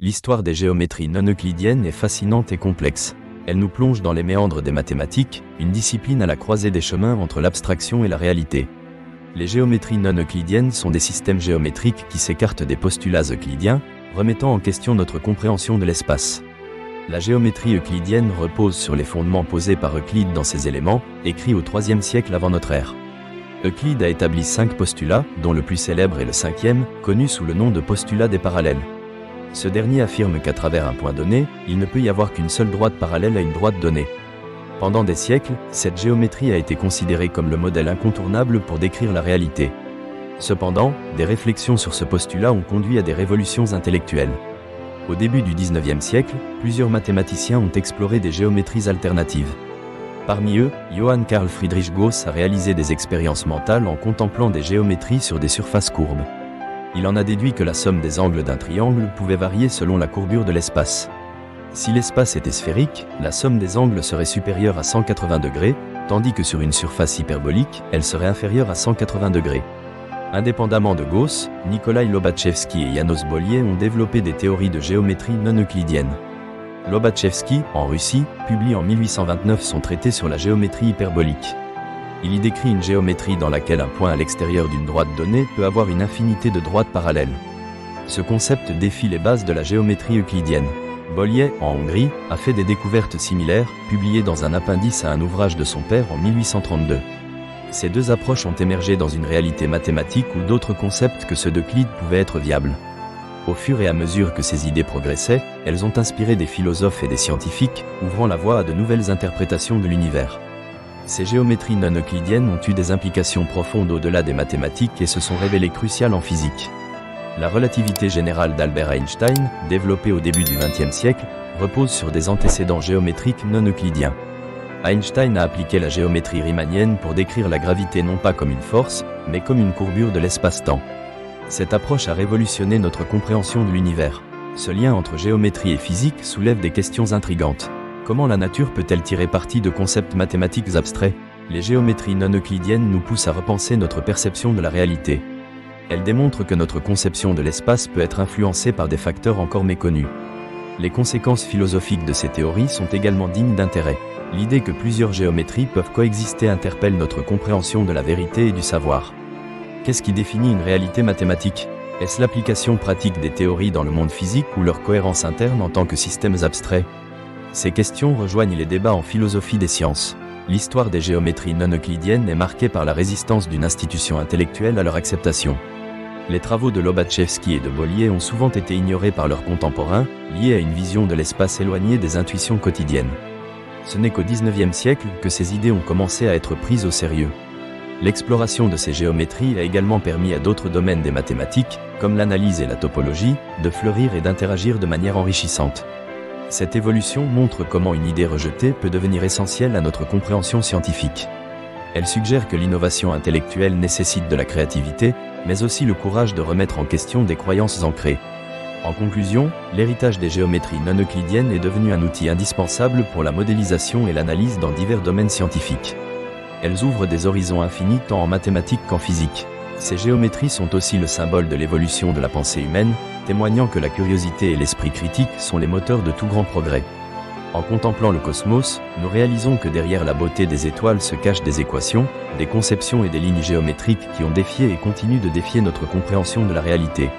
L'histoire des géométries non euclidiennes est fascinante et complexe. Elle nous plonge dans les méandres des mathématiques, une discipline à la croisée des chemins entre l'abstraction et la réalité. Les géométries non euclidiennes sont des systèmes géométriques qui s'écartent des postulats euclidiens, remettant en question notre compréhension de l'espace. La géométrie euclidienne repose sur les fondements posés par Euclide dans ses éléments, écrits au IIIe siècle avant notre ère. Euclide a établi 5 postulats, dont le plus célèbre est le 5e, connu sous le nom de postulat des parallèles. Ce dernier affirme qu'à travers un point donné, il ne peut y avoir qu'une seule droite parallèle à une droite donnée. Pendant des siècles, cette géométrie a été considérée comme le modèle incontournable pour décrire la réalité. Cependant, des réflexions sur ce postulat ont conduit à des révolutions intellectuelles. Au début du XIXe siècle, plusieurs mathématiciens ont exploré des géométries alternatives. Parmi eux, Johann Carl Friedrich Gauss a réalisé des expériences mentales en contemplant des géométries sur des surfaces courbes. Il en a déduit que la somme des angles d'un triangle pouvait varier selon la courbure de l'espace. Si l'espace était sphérique, la somme des angles serait supérieure à 180 degrés, tandis que sur une surface hyperbolique, elle serait inférieure à 180 degrés. Indépendamment de Gauss, Nikolai Lobachevsky et János Bolyai ont développé des théories de géométrie non euclidienne. Lobachevsky, en Russie, publie en 1829 son traité sur la géométrie hyperbolique. Il y décrit une géométrie dans laquelle un point à l'extérieur d'une droite donnée peut avoir une infinité de droites parallèles. Ce concept défie les bases de la géométrie euclidienne. Bolyai, en Hongrie, a fait des découvertes similaires, publiées dans un appendice à un ouvrage de son père en 1832. Ces deux approches ont émergé dans une réalité mathématique où d'autres concepts que ceux d'Euclide pouvaient être viables. Au fur et à mesure que ces idées progressaient, elles ont inspiré des philosophes et des scientifiques, ouvrant la voie à de nouvelles interprétations de l'univers. Ces géométries non euclidiennes ont eu des implications profondes au-delà des mathématiques et se sont révélées cruciales en physique. La relativité générale d'Albert Einstein, développée au début du XXe siècle, repose sur des antécédents géométriques non euclidiens. Einstein a appliqué la géométrie riemannienne pour décrire la gravité non pas comme une force, mais comme une courbure de l'espace-temps. Cette approche a révolutionné notre compréhension de l'univers. Ce lien entre géométrie et physique soulève des questions intrigantes. Comment la nature peut-elle tirer parti de concepts mathématiques abstraits? Les géométries non euclidiennes nous poussent à repenser notre perception de la réalité. Elles démontrent que notre conception de l'espace peut être influencée par des facteurs encore méconnus. Les conséquences philosophiques de ces théories sont également dignes d'intérêt. L'idée que plusieurs géométries peuvent coexister interpelle notre compréhension de la vérité et du savoir. Qu'est-ce qui définit une réalité mathématique? Est-ce l'application pratique des théories dans le monde physique ou leur cohérence interne en tant que systèmes abstraits? Ces questions rejoignent les débats en philosophie des sciences. L'histoire des géométries non euclidiennes est marquée par la résistance d'une institution intellectuelle à leur acceptation. Les travaux de Lobachevsky et de Bolyai ont souvent été ignorés par leurs contemporains, liés à une vision de l'espace éloignée des intuitions quotidiennes. Ce n'est qu'au XIXe siècle que ces idées ont commencé à être prises au sérieux. L'exploration de ces géométries a également permis à d'autres domaines des mathématiques, comme l'analyse et la topologie, de fleurir et d'interagir de manière enrichissante. Cette évolution montre comment une idée rejetée peut devenir essentielle à notre compréhension scientifique. Elle suggère que l'innovation intellectuelle nécessite de la créativité, mais aussi le courage de remettre en question des croyances ancrées. En conclusion, l'héritage des géométries non euclidiennes est devenu un outil indispensable pour la modélisation et l'analyse dans divers domaines scientifiques. Elles ouvrent des horizons infinis tant en mathématiques qu'en physique. Ces géométries sont aussi le symbole de l'évolution de la pensée humaine, témoignant que la curiosité et l'esprit critique sont les moteurs de tout grand progrès. En contemplant le cosmos, nous réalisons que derrière la beauté des étoiles se cachent des équations, des conceptions et des lignes géométriques qui ont défié et continuent de défier notre compréhension de la réalité.